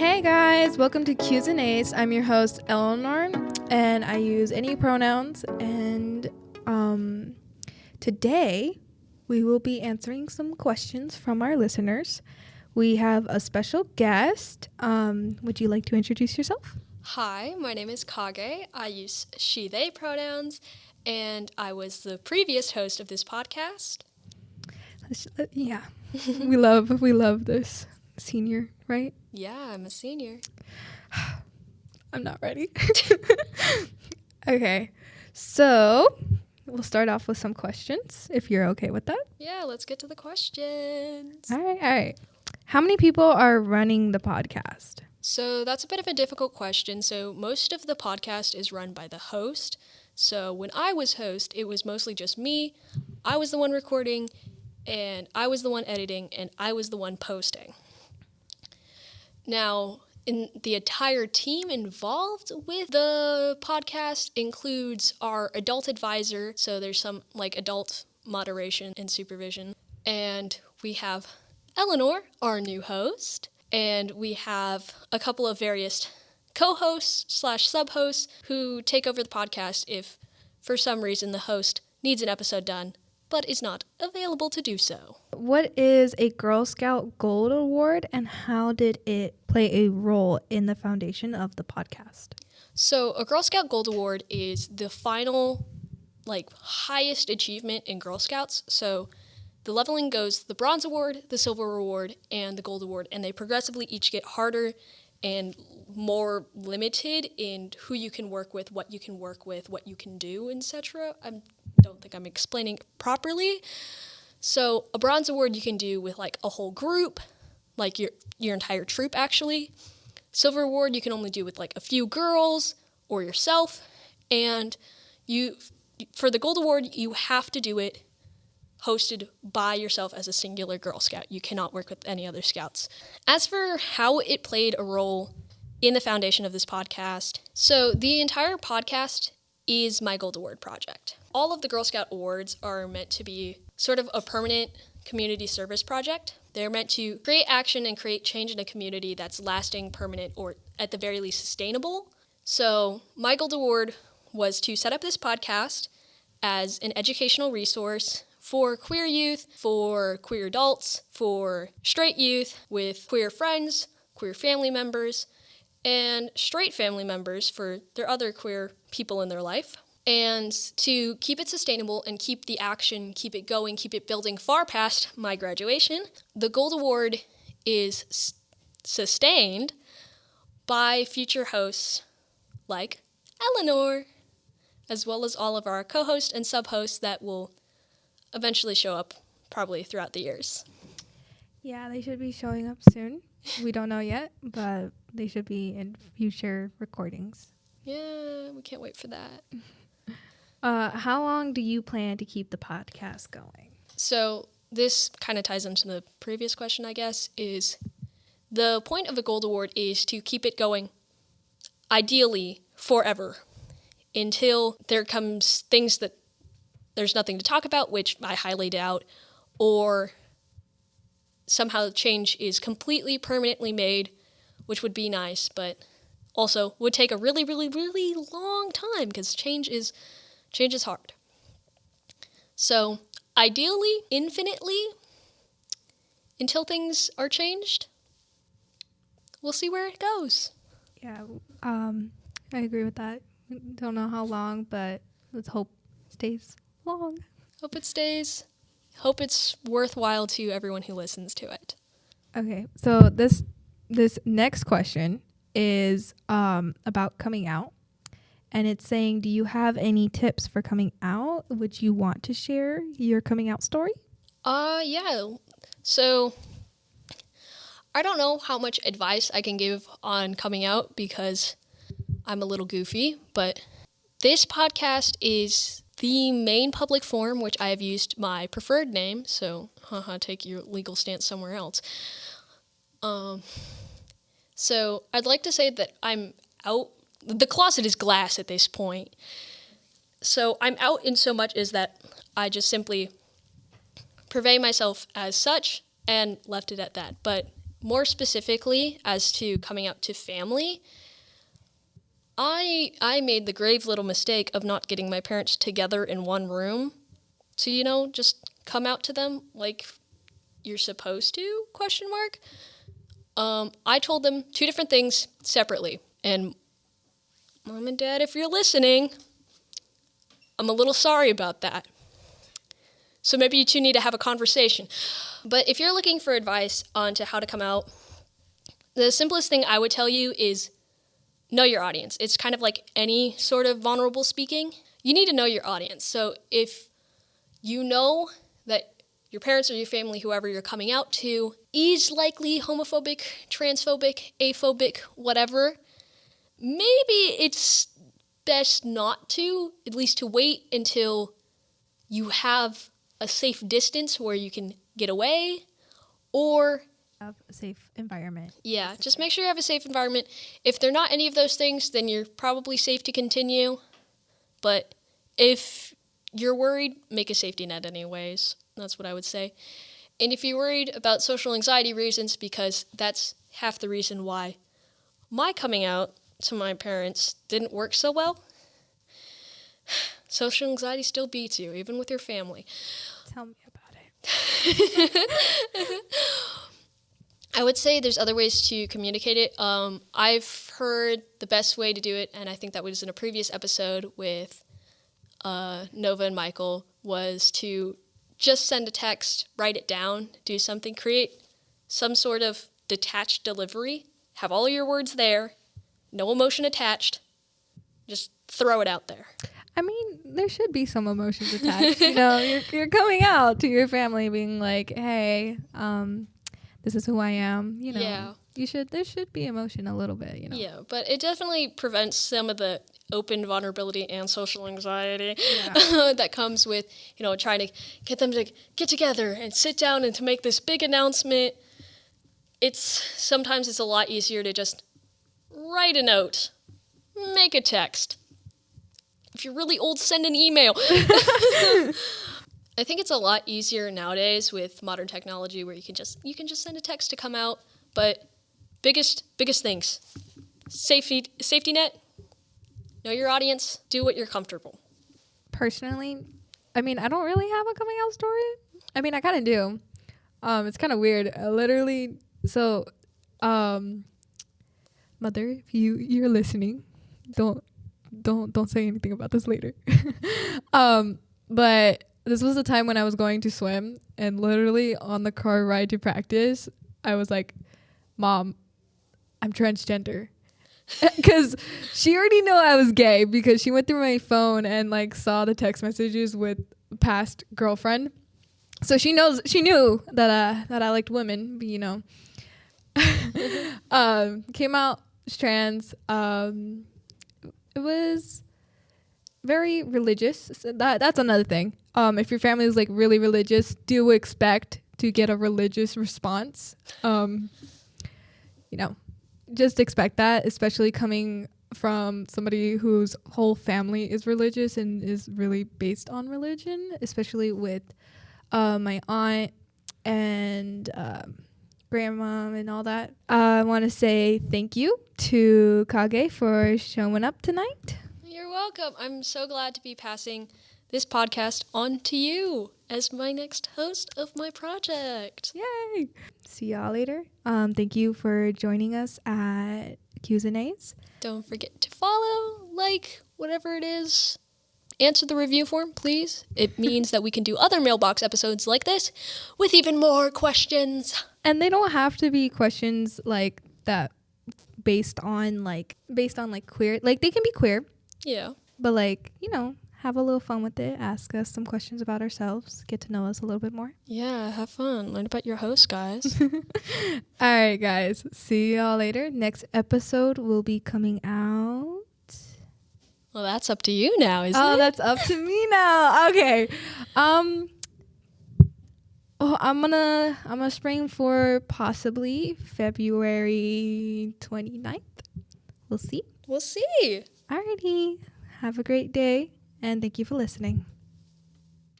Hey guys, welcome to Q's and A's. I'm your host Eleanore, and I use any pronouns. And today we will be answering some questions from our listeners. We have a special guest. Would you like to introduce yourself? Hi, my name is Kage. I use she, they pronouns, and I was the previous host of this podcast. Yeah, we love this senior, right? Yeah, I'm a senior. I'm not ready. Okay, so we'll start off with some questions, if you're okay with that. Yeah, let's get to the questions. All right. How many people are running the podcast? So that's a bit of a difficult question. So most of the podcast is run by the host. So when I was host, it was mostly just me. I was the one recording, and I was the one editing, and I was the one posting. Now, in the entire team involved with the podcast includes our adult advisor. So there's some adult moderation and supervision. And we have Eleanore, our new host. And we have a couple of various co-hosts / sub-hosts who take over the podcast if, for some reason, the host needs an episode done, but is not available to do so. What is a Girl Scout Gold Award, and how did it play a role in the foundation of the podcast? So a Girl Scout Gold Award is the final, highest achievement in Girl Scouts. So the leveling goes the Bronze Award, the Silver Award, and the Gold Award, and they progressively each get harder and more limited in who you can work with, what you can do, etc. I don't think I'm explaining it properly. So a Bronze Award you can do with a whole group, your entire troop actually. Silver Award you can only do with a few girls or yourself, and for the Gold Award you have to do it hosted by yourself as a singular Girl Scout. You cannot work with any other Scouts. As for how it played a role in the foundation of this podcast, so the entire podcast is my Gold Award project. All of the Girl Scout awards are meant to be sort of a permanent community service project. They're meant to create action and create change in a community that's lasting, permanent, or at the very least sustainable. So my Gold Award was to set up this podcast as an educational resource for queer youth, for queer adults, for straight youth with queer friends, queer family members, and straight family members for their other queer people in their life. And to keep it sustainable and keep the action, keep it going, keep it building far past my graduation, the Gold Award is sustained by future hosts like Eleanore, as well as all of our co-hosts and sub-hosts that will eventually show up probably throughout the years. Yeah, they should be showing up soon. We don't know yet, but they should be in future recordings. Yeah, we can't wait for that. How long do you plan to keep the podcast going? So this kind of ties into the previous question, I guess, is the point of the Gold Award is to keep it going, ideally, forever, until there comes things that there's nothing to talk about, which I highly doubt, or somehow change is completely permanently made, which would be nice, but also would take a really, really, really long time because change is hard. So ideally, infinitely, until things are changed, we'll see where it goes. Yeah, I agree with that. Don't know how long, but let's hope it stays long. Hope it stays. Hope it's worthwhile to everyone who listens to it. Okay, so this next question is about coming out, and it's saying, do you have any tips for coming out? Would you want to share your coming out story? Yeah. So I don't know how much advice I can give on coming out because I'm a little goofy, but this podcast is the main public forum, which I have used my preferred name, so take your legal stance somewhere else. So I'd like to say that I'm out. The closet is glass at this point. So I'm out in so much as that I just simply purvey myself as such and left it at that. But more specifically as to coming out to family, I made the grave little mistake of not getting my parents together in one room to, just come out to them like you're supposed to, ? I told them 2 different things separately. And Mom and Dad, if you're listening, I'm a little sorry about that. So maybe you two need to have a conversation. But if you're looking for advice on to how to come out, the simplest thing I would tell you is know your audience. It's kind of like any sort of vulnerable speaking. You need to know your audience. So if you know that your parents or your family, whoever you're coming out to, is likely homophobic, transphobic, aphobic, whatever, maybe it's best not to, at least to wait until you have a safe distance where you can get away, or Have a safe environment. yeah, just make sure you have a safe environment. If they're not any of those things, then you're probably safe to continue. But if you're worried, make a safety net anyways. That's what I would say. And if you're worried about social anxiety reasons, because that's half the reason why my coming out to my parents didn't work so well, social anxiety still beats you, even with your family. Tell me about it. I would say there's other ways to communicate it. I've heard the best way to do it, and I think that was in a previous episode with Nova and Michael, was to just send a text, write it down, do something, create some sort of detached delivery, have all your words there, no emotion attached, just throw it out there. I mean, there should be some emotions attached. You're coming out to your family being like, hey, this is who I am. Yeah. There should be emotion a little bit, Yeah, but it definitely prevents some of the open vulnerability and social anxiety that comes with, trying to get them to get together and sit down and to make this big announcement. Sometimes it's a lot easier to just write a note, make a text. If you're really old, send an email. I think it's a lot easier nowadays with modern technology where you can just send a text to come out. But biggest things, safety net, know your audience, do what you're comfortable. Personally, I mean, I don't really have a coming out story. I mean, I kind of do. It's kind of weird. Mother, if you're listening, don't say anything about this later. But this was the time when I was going to swim, and literally on the car ride to practice, I was like, Mom, I'm transgender. Because she already knew I was gay because she went through my phone and saw the text messages with past girlfriend. So she knew that I liked women, came out trans. It was very religious. So that's another thing. If your family is really religious, do expect to get a religious response. Just expect that, especially coming from somebody whose whole family is religious and is really based on religion, especially with my aunt and grandma and all that. I want to say thank you to Kage for showing up tonight. You're welcome. I'm so glad to be passing this podcast on to you as my next host of my project. Yay! See y'all later. Thank you for joining us at Q's and A's. Don't forget to follow, whatever it is. Answer the review form, please. It means that we can do other Mailbox episodes like this with even more questions. And they don't have to be questions like that based on queer. They can be queer. Yeah. But have a little fun with it. Ask us some questions about ourselves. Get to know us a little bit more. Yeah, have fun. Learn about your host, guys. All right, guys. See y'all later. Next episode will be coming out. Well, that's up to you now, isn't it? Oh, that's up to me now. Okay. I'm gonna spring for possibly February 29th. We'll see. We'll see. Alrighty. Have a great day. And thank you for listening.